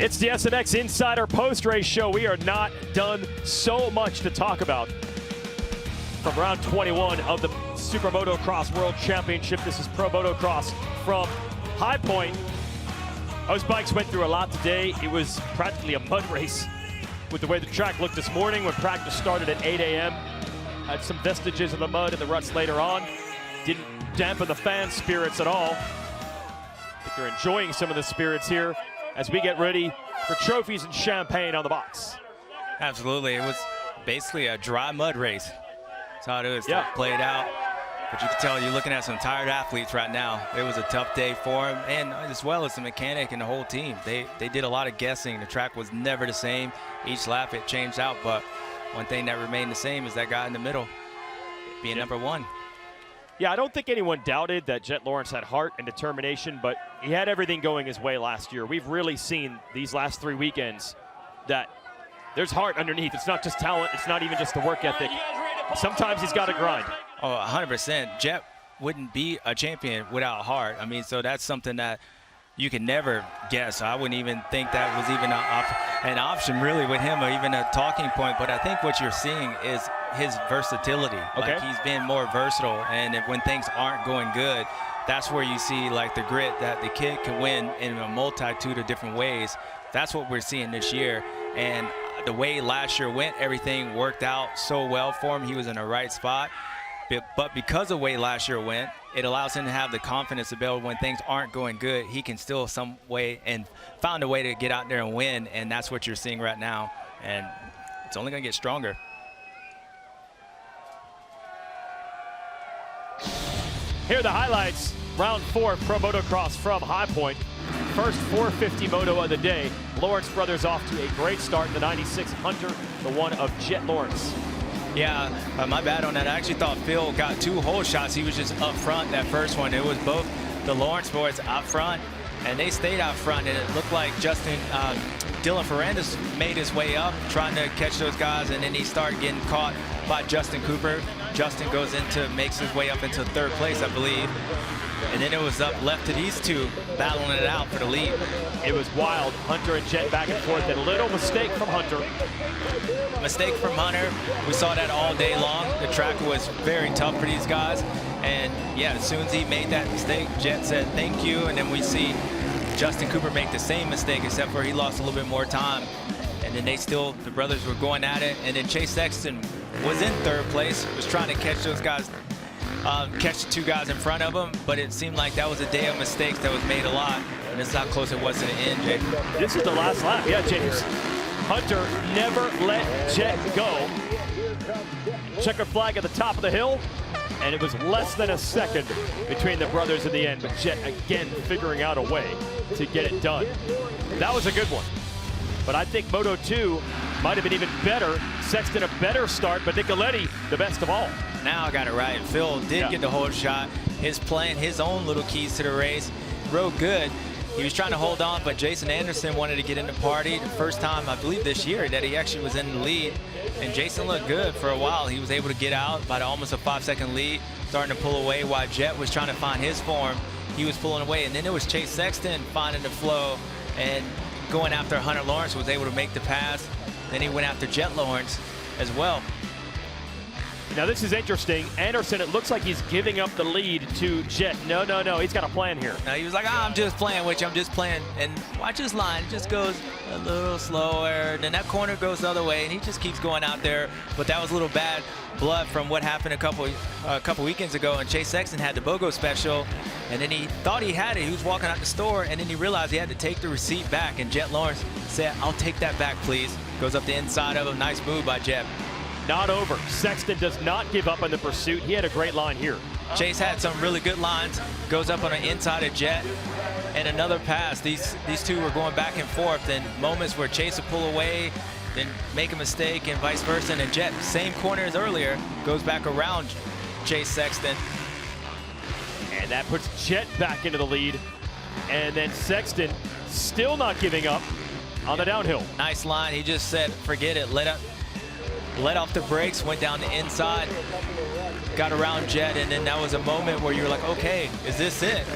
It's the SMX Insider post-race show. We are not done. So much to talk about from round 21 of the SuperMotocross World Championship. This is Pro Motocross from High Point. Those bikes went through a lot today. It was practically a mud race with the way the track looked this morning when practice started at 8 a.m. Had some vestiges of the mud and the ruts later on. Didn't dampen the fan spirits at all. I think they're enjoying some of the spirits here as we get ready for trophies and champagne on the box. Absolutely. It was basically a dry mud race. That's how it is. Yeah. Played out. But you can tell you're looking at some tired athletes right now. It was a tough day for them, and as well as the mechanic and the whole team. They did a lot of guessing. The track was never the same. Each lap it changed out, but one thing that remained the same is that guy in the middle being number one. Yeah, I don't think anyone doubted that Jet Lawrence had heart and determination, but he had everything going his way last year. We've really seen these last 3 weekends that there's heart underneath. It's not just talent. It's not even just the work ethic. Sometimes he's got to grind. Oh, 100%. Jet wouldn't be a champion without heart. I mean, so that's something that you can never guess. I wouldn't even think that was even an option really with him, or even a talking point. But I think what you're seeing is his versatility. Okay. Like, he's been more versatile, and when things aren't going good, that's where you see like the grit that the kid can win in a multitude of different ways. That's what we're seeing this year. And the way last year went, everything worked out so well for him. He was in the right spot. But because of the way last year went, it allows him to have the confidence to build when things aren't going good. He can still some way and found a way to get out there and win, and that's what you're seeing right now. And it's only going to get stronger. Here are the highlights. Round 4 Pro Motocross from High Point. First 450 moto of the day. Lawrence brothers off to a great start in the 96 Hunter, the one of Jet Lawrence. Yeah, my bad on that. I actually thought Phil got 2 hole shots. He was just up front that first one. It was both the Lawrence boys out front, and they stayed out front, and it looked like Dylan Ferrandis made his way up trying to catch those guys, and then he started getting caught by Justin Cooper. Justin makes his way up into 3rd place, I believe. And then it was up left to these two battling it out for the lead. It was wild. Hunter and Jet back and forth, and a little mistake from Hunter. Mistake from Hunter. We saw that all day long. The track was very tough for these guys. And yeah, as soon as he made that mistake, Jet said thank you. And then we see Justin Cooper make the same mistake, except for he lost a little bit more time. And then the brothers were going at it. And then Chase Sexton was in 3rd place, was trying to catch those guys, catch the 2 guys in front of him, but it seemed like that was a day of mistakes that was made a lot, and it's how close it was to the end, Jake. This is the last lap, yeah, James. Hunter never let Jet go. Checker flag at the top of the hill, and it was less than a second between the brothers in the end, but Jet again figuring out a way to get it done. That was a good one, but I think Moto 2 might have been even better. Sexton a better start, but Nicoletti the best of all. Now I got it right. Phil did get the whole shot. His playing his own little keys to the race. Rode good. He was trying to hold on, but Jason Anderson wanted to get in the party. The first time, I believe this year, that he actually was in the lead. And Jason looked good for a while. He was able to get out by almost a 5-second lead, starting to pull away while Jet was trying to find his form. He was pulling away. And then it was Chase Sexton finding the flow and going after Hunter Lawrence, was able to make the pass. Then he went after Jet Lawrence as well. Now this is interesting. Anderson, it looks like he's giving up the lead to Jet. No, he's got a plan here. Now he was like, I'm just playing with you, I'm just playing. And watch his line, it just goes a little slower. Then that corner goes the other way, and he just keeps going out there. But that was a little bad blood from what happened a couple weekends ago, and Chase Sexton had the BOGO special, and then he thought he had it. He was walking out the store, and then he realized he had to take the receipt back, and Jet Lawrence said, I'll take that back, please. Goes up the inside of him. Nice move by Jet. Not over. Sexton does not give up on the pursuit. He had a great line here. Chase had some really good lines. Goes up on the inside of Jet, and another pass. These two were going back and forth, and moments where Chase would pull away, then make a mistake, and vice versa. And Jet, same corner as earlier, goes back around Chase Sexton. And that puts Jet back into the lead. And then Sexton still not giving up on the downhill. Nice line. He just said, forget it. Let off the brakes, went down the inside, got around Jet, and then that was a moment where you're like, okay, is this it?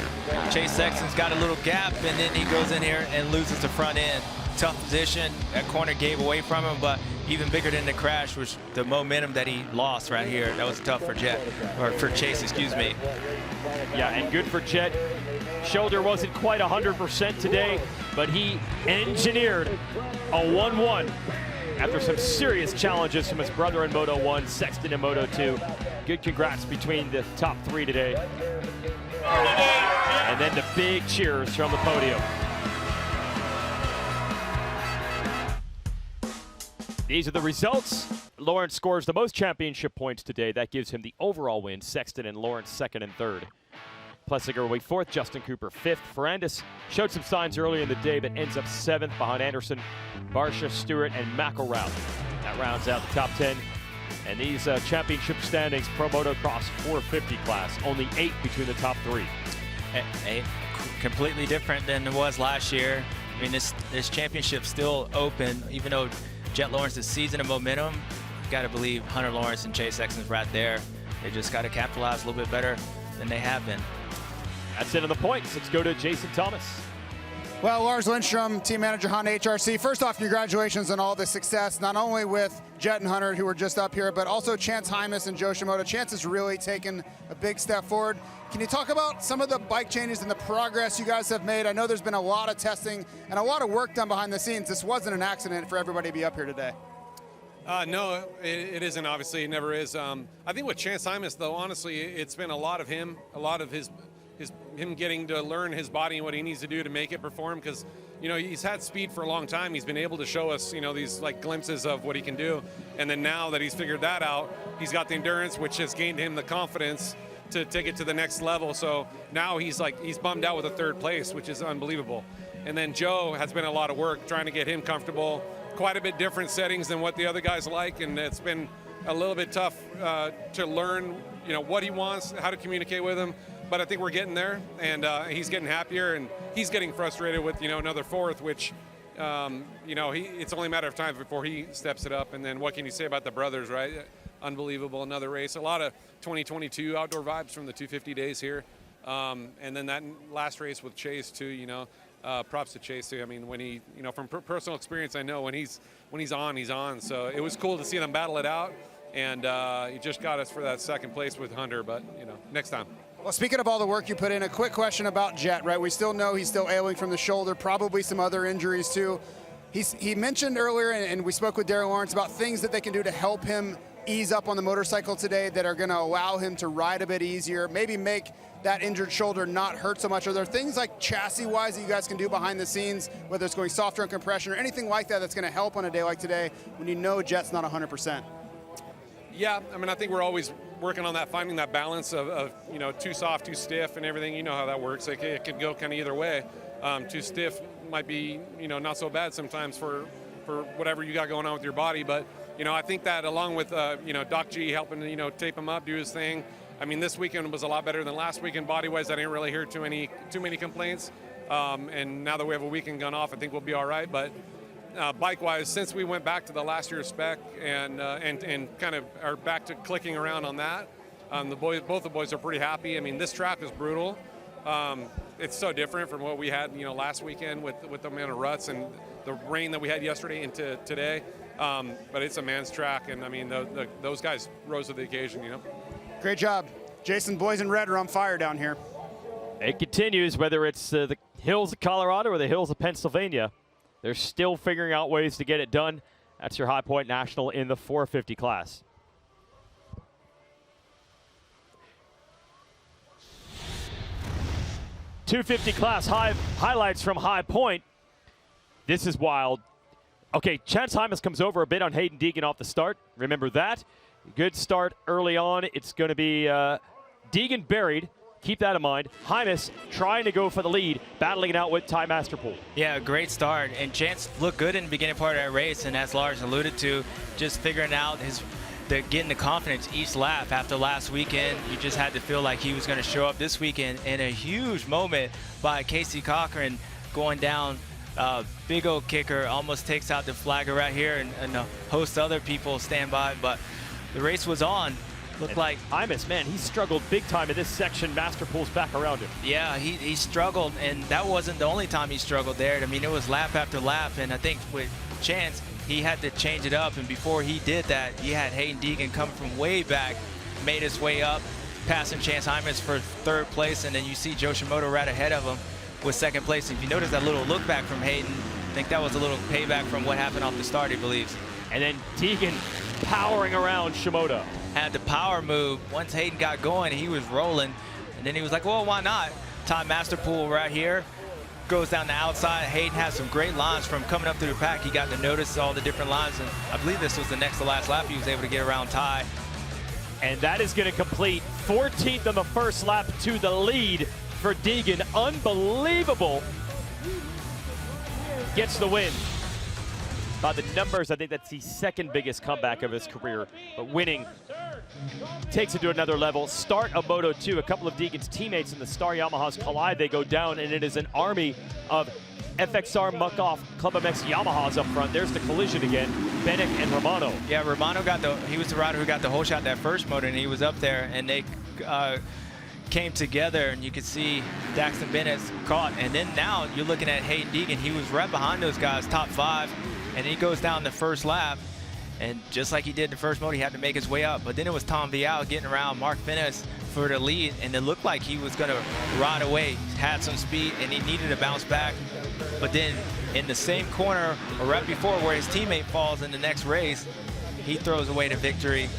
Chase Sexton's got a little gap, and then he goes in here and loses the front end. tough position. That corner gave away from him, but even bigger than the crash was the momentum that he lost right here. That was tough for Chase, excuse me. Yeah, and good for Jet. Shoulder wasn't quite 100% today, but he engineered a 1-1 after some serious challenges from his brother in Moto 1, Sexton in Moto 2. Good congrats between the top 3 today. And then the big cheers from the podium. These are the results. Lawrence scores the most championship points today. That gives him the overall win. Sexton and Lawrence 2nd and 3rd. Plessinger way 4th, Justin Cooper 5th. Ferrandis showed some signs early in the day, but ends up 7th behind Anderson, Barsha, Stewart, and McElrout. That rounds out the top 10. And these championship standings, Pro Motocross 450 class, only 8 between the top 3. Completely different than it was last year. I mean, this championship's still open, even though Jet Lawrence's season of momentum, you got to believe Hunter Lawrence and Chase Sexton's right there. They just got to capitalize a little bit better than they have been. That's it on the points. Let's go to Jason Thomas. Well, Lars Lindstrom, team manager, Honda HRC. First off, congratulations on all the success, not only with Jet and Hunter, who were just up here, but also Chance Hymas and Joe Shimoda. Chance has really taken a big step forward. Can you talk about some of the bike changes and the progress you guys have made? I know there's been a lot of testing and a lot of work done behind the scenes. This wasn't an accident for everybody to be up here today. No, it isn't, obviously. It never is. I think with Chance Hymas, though, honestly, it's been a lot of him, a lot of him getting to learn his body and what he needs to do to make it perform, because he's had speed for a long time. He's been able to show us these like glimpses of what he can do, and then now that he's figured that out, he's got the endurance, which has gained him the confidence to take it to the next level. So now he's bummed out with a 3rd place, which is unbelievable. And then Joe has been a lot of work trying to get him comfortable, quite a bit different settings than what the other guys like, and it's been a little bit tough to learn what he wants, how to communicate with him. But I think we're getting there, and he's getting happier, and he's getting frustrated with another 4th, which it's only a matter of time before he steps it up. And then what can you say about the brothers, right? Unbelievable, another race. A lot of 2022 outdoor vibes from the 250 days here, and then that last race with Chase too. Props to Chase too. I mean, when he, from personal experience, I know when he's on, he's on. So it was cool to see them battle it out, and he just got us for that 2nd place with Hunter. But next time. Well, speaking of all the work you put in, a quick question about Jet, right? We still know he's still ailing from the shoulder, probably some other injuries too. He mentioned earlier, and we spoke with Darren Lawrence about things that they can do to help him ease up on the motorcycle today that are going to allow him to ride a bit easier, maybe make that injured shoulder not hurt so much. Are there things like chassis-wise that you guys can do behind the scenes, whether it's going softer on compression or anything like that that's going to help on a day like today when Jet's not 100%? Yeah, I mean, I think we're always working on that, finding that balance of too soft, too stiff, and everything. You know how that works. It could go kind of either way. Too stiff might be not so bad sometimes for whatever you got going on with your body. But I think that along with Doc G helping tape him up, do his thing. I mean, this weekend was a lot better than last weekend body-wise. I didn't really hear too many complaints. And now that we have a weekend gone off, I think we'll be all right. But bike-wise, since we went back to the last year's spec and kind of are back to clicking around on that, both the boys are pretty happy. I mean, this track is brutal. It's so different from what we had last weekend with the amount of ruts and the rain that we had yesterday into today. But it's a man's track, and I mean those guys rose to the occasion. Great job, Jason. Boys in red are on fire down here. It continues, whether it's the hills of Colorado or the hills of Pennsylvania. They're still figuring out ways to get it done. That's your High Point National in the 450 class. .250 class highlights from High Point. This is wild. Okay, Chance Hymas comes over a bit on Hayden Deegan off the start. Remember that. Good start early on. It's going to be Deegan buried. Keep that in mind. Hymas trying to go for the lead, battling it out with Ty Masterpool. Yeah, great start. And Chance looked good in the beginning part of that race. And as Lars alluded to, just figuring out getting the confidence each lap. After last weekend, you just had to feel like he was going to show up this weekend. And a huge moment by Casey Cochran going down. Big old kicker, almost takes out the flagger right here, and a host of other people stand by. But the race was on. Looked And like Hymas, man, he struggled big time in this section. Masterpool's back around him. Yeah, he struggled, and that wasn't the only time he struggled there. I mean, it was lap after lap, and I think with Chance, he had to change it up, and before he did that, he had Hayden Deegan come from way back, made his way up, passing Chance Hymas for 3rd place, and then you see Joe Shimoda right ahead of him with 2nd place. If you notice that little look back from Hayden, I think that was a little payback from what happened off the start, he believes. And then Deegan powering around Shimoda. Had the power move. Once Hayden got going, he was rolling, and then he was like, well, why not? Tom Masterpool right here goes down the outside. Hayden has some great lines from coming up through the pack. He got to notice all the different lines, and I believe this was the next to last lap. He was able to get around Ty. And that is going to complete 14th on the first lap to the lead for Deegan. Unbelievable. Gets the win. By the numbers, I think that's the 2nd biggest comeback of his career. But winning takes it to another level. Start of Moto 2. A couple of Deegan's teammates in the Star Yamahas collide. They go down, and it is an army of FXR Muck-Off Club MX Yamahas up front. There's the collision again. Bennett and Romano. Yeah, Romano he was the rider who got the whole shot that first moto, and he was up there, and they came together, and you could see Daxton Bennett's caught. And then now you're looking at Hayden Deegan. He was right behind those guys, top 5. And he goes down the first lap, and just like he did the first moto, he had to make his way up. But then it was Tom Vial getting around Mark Finnis for the lead, and it looked like he was going to ride away. Had some speed, and he needed to bounce back. But then in the same corner, or right before where his teammate falls in the next race, he throws away the victory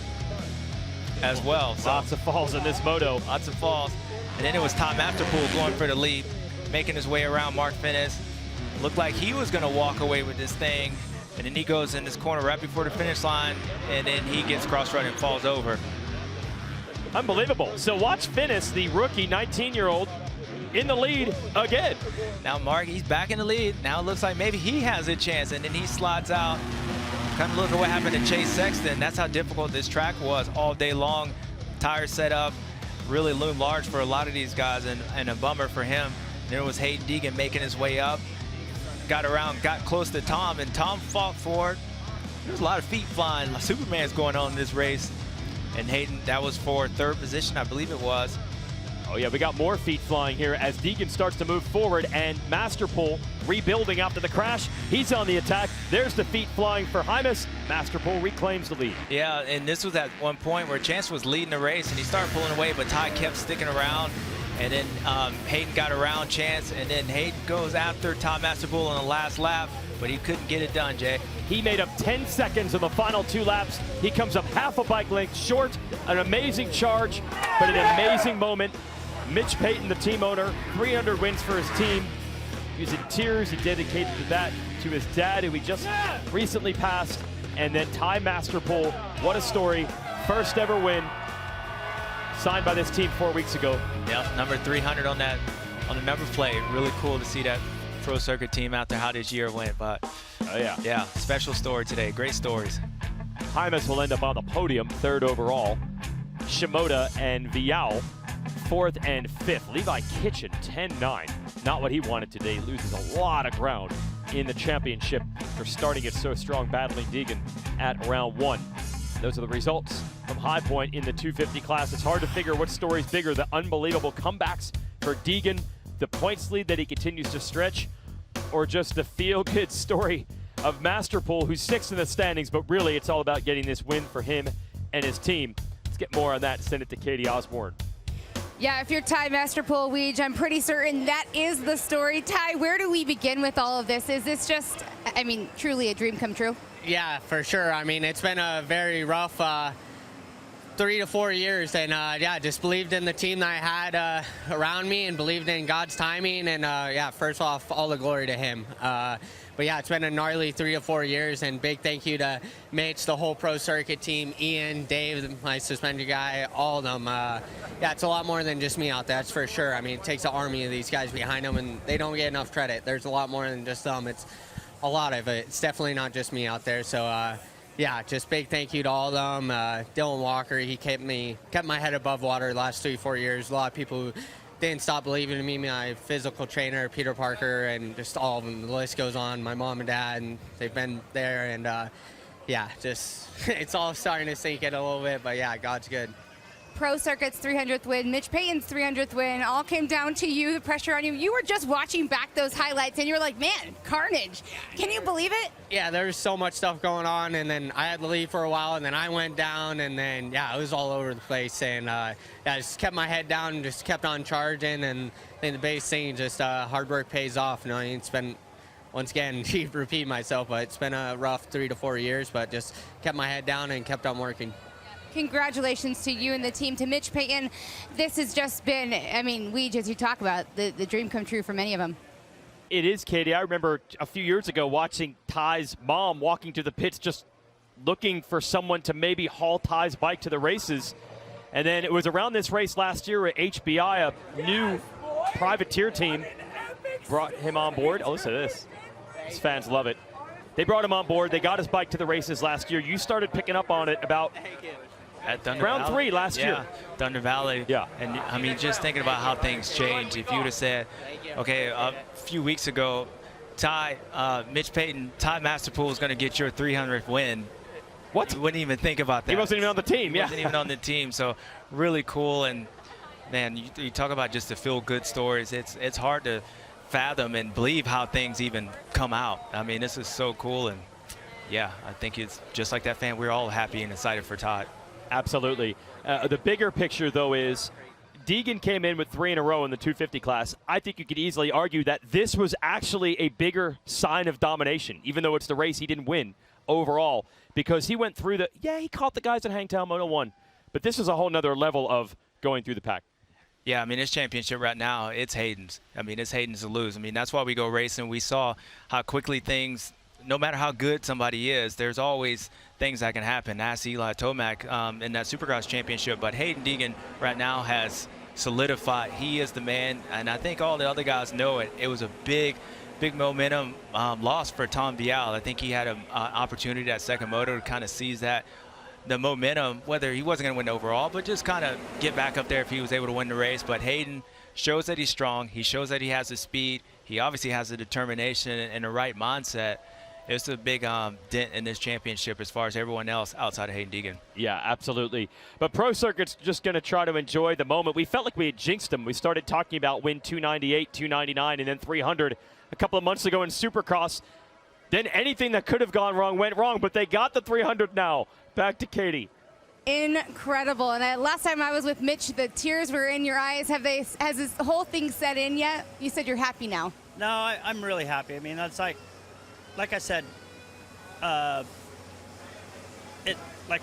as well. So, Lots of falls in this moto. lots of falls. And then it was Tom Afterpool going for the lead, making his way around Mark Finnis. Looked like he was going to walk away with this thing, and then he goes in this corner right before the finish line, and then he gets cross-run and falls over. Unbelievable. So watch Finnis, the rookie 19-year-old, in the lead again. Now Mark, he's back in the lead. Now it looks like maybe he has a chance, and then he slides out. Kind of look at what happened to Chase Sexton. That's how difficult this track was all day long. Tires set up, really loomed large for a lot of these guys, and a bummer for him. There was Hayden Deegan making his way up. Got around, got close to Tom, and Tom fought for it. There's a lot of feet flying. Superman's going on in this race. And Hayden, that was for 3rd position, I believe it was. Oh yeah, we got more feet flying here as Deegan starts to move forward, and Masterpool rebuilding after the crash. He's on the attack. There's the feet flying for Hymas. Masterpool reclaims the lead. Yeah, and this was at one point where Chance was leading the race, and he started pulling away, but Ty kept sticking around. And then Hayden got around Chance, and then Hayden goes after Tom Masterpool on the last lap, but he couldn't get it done, Jay. He made up 10 seconds in the final 2 laps. He comes up half a bike length short. An amazing charge, but an amazing moment. Mitch Payton, the team owner, 300 wins for his team. He was in tears. He dedicated that to his dad, who he just recently passed. And then Ty Masterpool, what a story. First ever win. Signed by this team 4 weeks ago. Yeah, number 300 on the number plate. Really cool to see that pro circuit team out there, how this year went. But yeah, special story today. Great stories. Hymas will end up on the podium, 3rd overall. Shimoda and Vial, 4th and 5th. Levi Kitchen, 10-9. Not what he wanted today. He loses a lot of ground in the championship for starting it so strong, battling Deegan at round 1. Those are the results from High Point in the 250 class. It's hard to figure what story's bigger, the unbelievable comebacks for Deegan, the points lead that he continues to stretch, or just the feel-good story of Masterpool, who's 6th in the standings, but really it's all about getting this win for him and his team. Let's get more on that. Send it to Katie Osborne. Yeah, if you're Ty Masterpool, Weege, I'm pretty certain that is the story. Ty, where do we begin with all of this? Is this just, I mean, truly a dream come true? Yeah, for sure. I mean, it's been a very rough 3 to 4 years, and yeah, just believed in the team that I had around me and believed in God's timing, and yeah, first off, all the glory to him. But yeah, it's been a gnarly 3 to 4 years, and big thank you to Mitch, the whole pro circuit team, Ian, Dave, my suspended guy, all of them. Yeah, it's a lot more than just me out there, that's for sure. I mean, it takes an army of these guys behind them, and they don't get enough credit. There's a lot more than just them. It's a lot of it. It's definitely not just me out there. So yeah, just big thank you to all of them. Dylan Walker, he kept my head above water the last 3 to 4 years. A lot of people who didn't stop believing in me. My physical trainer, Peter Parker, and just all of them. The list goes on. My mom and dad, and they've been there. And yeah, just it's all starting to sink in a little bit. But yeah, God's good. Pro Circuit's 300th win, Mitch Payton's 300th win, all came down to you, the pressure on you. You were just watching back those highlights and you were like, man, carnage. Can you believe it? Yeah, there's so much stuff going on, and then I had to leave for a while, and then I went down, and then, yeah, it was all over the place. And yeah, I just kept my head down and just kept on charging, and then the base thing, just hard work pays off. You know, it's been, once again, repeat myself, but it's been a rough 3 to 4 years, but just kept my head down and kept on working. Congratulations to you and the team, to Mitch Payton. This has just been, I mean, as you talk about, the dream come true for many of them. It is, Katie. I remember a few years ago watching Ty's mom walking to the pits just looking for someone to maybe haul Ty's bike to the races. And then it was around this race last year at HBI, a new privateer team brought him on board. Oh, listen to this. His fans love it. They brought him on board. They got his bike to the races last year. You started picking up on it about at Thunder round Valley. 3 last year. Thunder Valley. Yeah. And I mean, just thinking about how things change. If you would have said, okay, a few weeks ago, Mitch Payton, Ty Masterpool is going to get your 300th win. What? You wouldn't even think about that. He wasn't even on the team. He wasn't even on the team. So really cool. And man, you talk about just the feel-good stories. It's hard to fathom and believe how things even come out. I mean, this is so cool. And yeah, I think it's just like that fan. We're all happy and excited for Todd. Absolutely. The bigger picture, though, is Deegan came in with 3 in a row in the 250 class. I think you could easily argue that this was actually a bigger sign of domination, even though it's the race he didn't win overall, because he went through he caught the guys in Hangtown Moto 1, but this is a whole nother level of going through the pack. Yeah, I mean, this championship right now, it's Hayden's. I mean, it's Hayden's to lose. I mean, that's why we go racing. We saw how quickly things, no matter how good somebody is, there's always things that can happen. Ask Eli Tomac in that Supercross championship, but Hayden Deegan right now has solidified. He is the man, and I think all the other guys know it. It was a big momentum loss for Tom Vial. I think he had an opportunity at second moto to kind of seize the momentum, whether he wasn't going to win overall, but just kind of get back up there if he was able to win the race. But Hayden shows that he's strong. He shows that he has the speed. He obviously has the determination and the right mindset. It's a big dent in this championship as far as everyone else outside of Hayden Deegan. Yeah, absolutely. But Pro Circuit's just going to try to enjoy the moment. We felt like we had jinxed them. We started talking about win 298, 299, and then 300 a couple of months ago in Supercross. Then anything that could have gone wrong went wrong, but they got the 300 now. Back to Katie. Incredible. And last time I was with Mitch, the tears were in your eyes. Has this whole thing set in yet? You said you're happy now. No, I'm really happy. I mean, that's like I said, like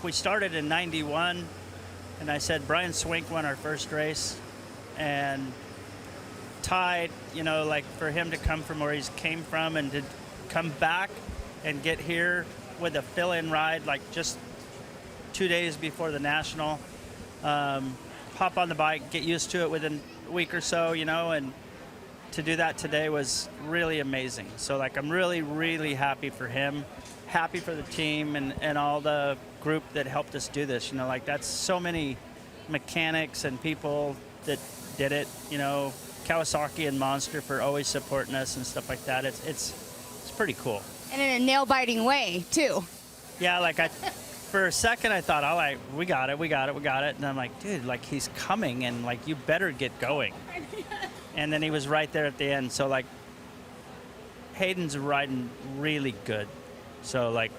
we started in '91, and I said Brian Swink won our first race, and Ty, you know, like for him to come from where he came from and to come back and get here with a fill-in ride, like just 2 days before the national, hop on the bike, get used to it within a week or so, you know, and to do that today was really amazing. So like I'm really, really happy for him, happy for the team and all the group that helped us do this. You know, like that's so many mechanics and people that did it, you know, Kawasaki and Monster for always supporting us and stuff like that. It's pretty cool. And in a nail-biting way, too. Yeah, like for a second I thought, oh, like, we got it. And I'm like, dude, like he's coming and like you better get going. And then he was right there at the end. So like Hayden's riding really good. So like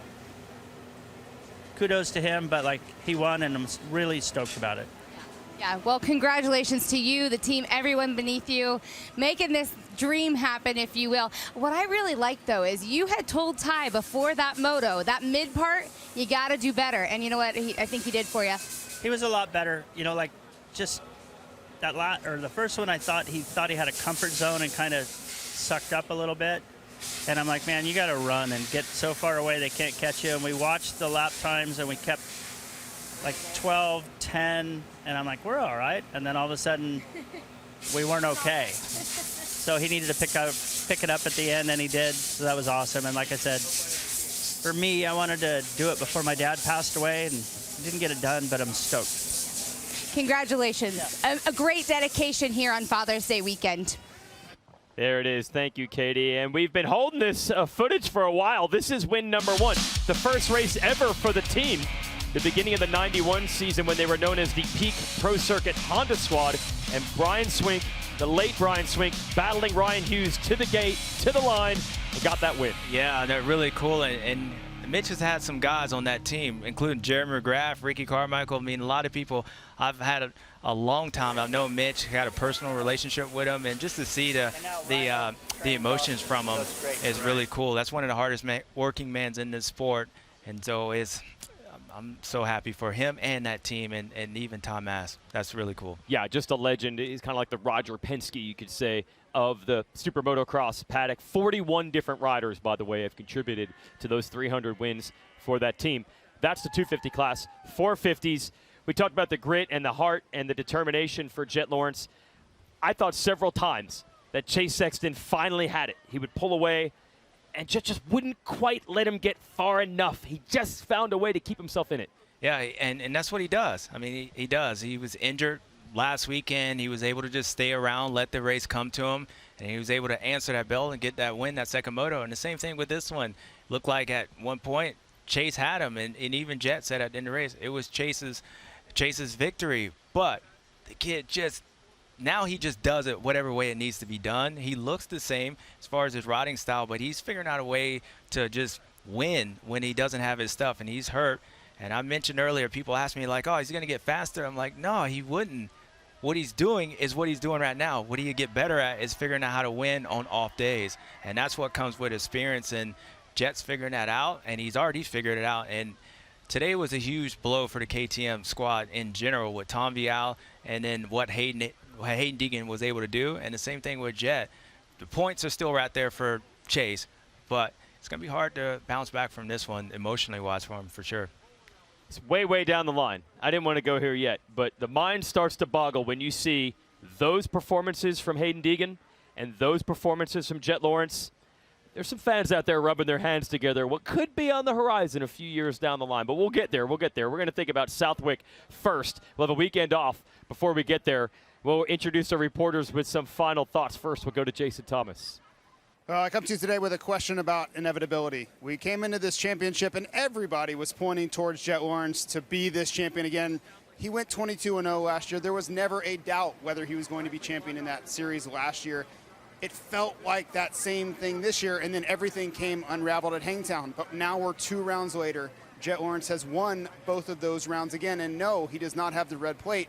kudos to him, but like he won and I'm really stoked about it. Yeah, well, congratulations to you, the team, everyone beneath you, making this dream happen, if you will. What I really like, though, is you had told Ty before that moto, that mid part, you got to do better. And you know what? I think he did for you. He was a lot better. You know, like just that the first one, I thought he had a comfort zone and kind of sucked up a little bit. And I'm like, man, you got to run and get so far away they can't catch you. And we watched the lap times and we kept like 12, 10, and I'm like, we're all right. And then all of a sudden, we weren't okay. So he needed to pick it up at the end, and he did. So that was awesome. And like I said, for me, I wanted to do it before my dad passed away, and didn't get it done, but I'm stoked. Congratulations. Yeah. A great dedication here on Father's Day weekend. There it is. Thank you, Katie. And we've been holding this footage for a while. This is win number 1, the first race ever for the team. the beginning of the 91 season when they were known as the Peak Pro Circuit Honda Squad, and Brian Swink, the late Brian Swink, battling Ryan Hughes to the gate, to the line, and got that win. Yeah, they're really cool, and Mitch has had some guys on that team, including Jeremy McGrath, Ricky Carmichael. I mean, a lot of people. I've had a long time. I've known Mitch, had a personal relationship with him, and just to see the emotions from him is really cool. That's one of the hardest working mans in this sport, and so I'm so happy for him and that team, and even Tom Mass. That's really cool. Yeah, just a legend. He's kind of like the Roger Penske, you could say, of the Super Motocross paddock. 41 different riders, by the way, have contributed to those 300 wins for that team. That's the 250 class. 450s. We talked about the grit and the heart and the determination for Jet Lawrence. I thought several times that Chase Sexton finally had it. He would pull away, and Jet just wouldn't quite let him get far enough. He just found a way to keep himself in it. Yeah, and that's what he does. I mean, he does. He was injured last weekend. He was able to just stay around, let the race come to him, and he was able to answer that bell and get that win, that second moto. And the same thing with this one. Looked like at one point Chase had him, and even Jet said at the end of the race it was Chase's victory. But the kid now he just does it whatever way it needs to be done. He looks the same as far as his riding style, but he's figuring out a way to just win when he doesn't have his stuff, and he's hurt. And I mentioned earlier, people ask me like, oh, he's going to get faster. I'm like, no, he wouldn't. What he's doing is what he's doing right now. What he get better at is figuring out how to win on off days. And that's what comes with experience. And Jet's figuring that out, and he's already figured it out. And today was a huge blow for the KTM squad in general with Tom Vial and then what Hayden Deegan was able to do. And the same thing with Jet. The points are still right there for Chase, but it's going to be hard to bounce back from this one emotionally-wise for him for sure. It's way, way down the line. I didn't want to go here yet, but the mind starts to boggle when you see those performances from Hayden Deegan and those performances from Jet Lawrence. There's some fans out there rubbing their hands together. What could be on the horizon a few years down the line, but we'll get there. We'll get there. We're going to think about Southwick first. We'll have a weekend off before we get there. We'll introduce our reporters with some final thoughts. First, we'll go to Jason Thomas. I come to you today with a question about inevitability. We came into this championship, and everybody was pointing towards Jet Lawrence to be this champion again. He went 22-0 last year. There was never a doubt whether he was going to be champion in that series last year. It felt like that same thing this year, and then everything came unraveled at Hangtown. But now we're 2 rounds later. Jet Lawrence has won both of those rounds again, and no, he does not have the red plate.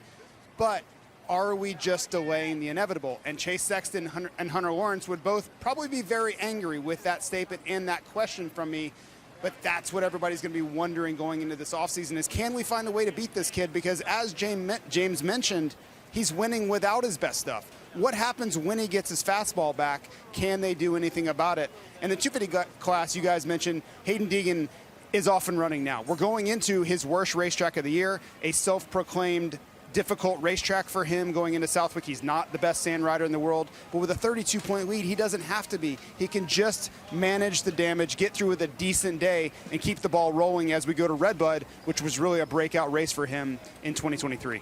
But are we just delaying the inevitable? And Chase Sexton and Hunter Lawrence would both probably be very angry with that statement and that question from me. But that's what everybody's going to be wondering going into this offseason is, can we find a way to beat this kid? Because as James mentioned, he's winning without his best stuff. What happens when he gets his fastball back? Can they do anything about it? And the 250 class, you guys mentioned, Hayden Deegan is off and running now. We're going into his worst racetrack of the year, a self-proclaimed difficult racetrack for him going into Southwick. He's not the best sand rider in the world, but with a 32-point lead, he doesn't have to be. He can just manage the damage, get through with a decent day, and keep the ball rolling as we go to Redbud, which was really a breakout race for him in 2023.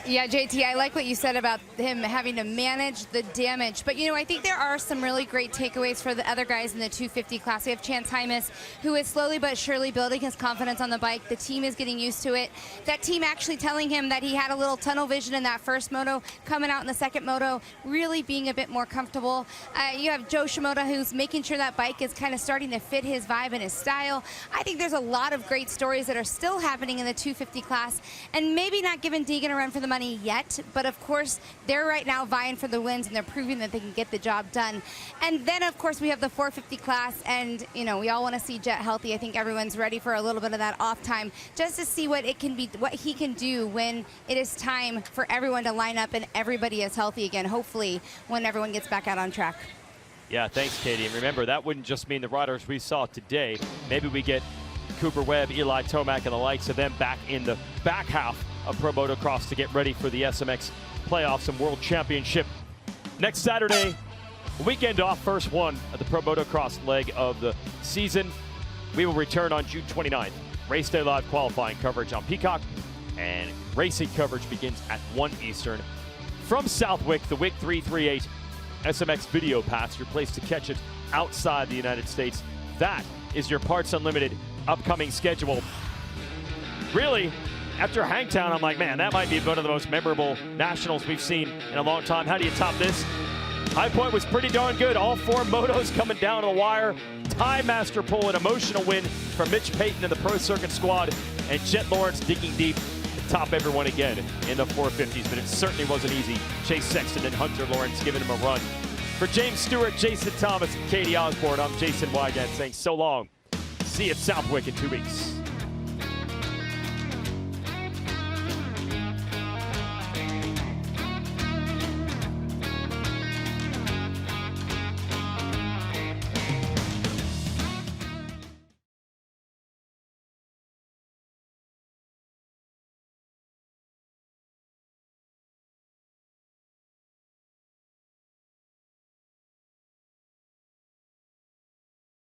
Yeah, JT, I like what you said about him having to manage the damage. But, you know, I think there are some really great takeaways for the other guys in the 250 class. We have Chance Hymas, who is slowly but surely building his confidence on the bike. The team is getting used to it. That team actually telling him that he had a little tunnel vision in that first moto, coming out in the second moto, really being a bit more comfortable. You have Joe Shimoda, who's making sure that bike is kind of starting to fit his vibe and his style. I think there's a lot of great stories that are still happening in the 250 class, and maybe not giving Deegan a run for the money yet, but of course they're right now vying for the wins and they're proving that they can get the job done. And then of course we have the 450 class, and you know, we all want to see Jet healthy. I think everyone's ready for a little bit of that off time just to see what it can be, what he can do when it is time for everyone to line up and everybody is healthy again, hopefully when everyone gets back out on track. Yeah, thanks, Katie. And remember, that wouldn't just mean the riders we saw today. Maybe we get Cooper Webb, Eli Tomac, and the likes of them back in the back half of Pro Motocross to get ready for the SMX playoffs and World Championship. Next Saturday, weekend off, first one of the Pro Motocross leg of the season. We will return on June 29th. Race day live qualifying coverage on Peacock, and racing coverage begins at 1 Eastern. From Southwick, the WIC 338 SMX Video Pass, your place to catch it outside the United States. That is your Parts Unlimited upcoming schedule. really, after Hangtown, I'm like, man, that might be one of the most memorable nationals we've seen in a long time. How do you top this? High Point was pretty darn good. All 4 motos coming down to the wire. Time Master pull, an emotional win for Mitch Payton and the Pro Circuit squad. And Jet Lawrence digging deep to top everyone again in the 450s. But it certainly wasn't easy. Chase Sexton and Hunter Lawrence giving him a run. For James Stewart, Jason Thomas, and Katie Osborne, I'm Jason Wygant saying so long. See you at Southwick in 2 weeks.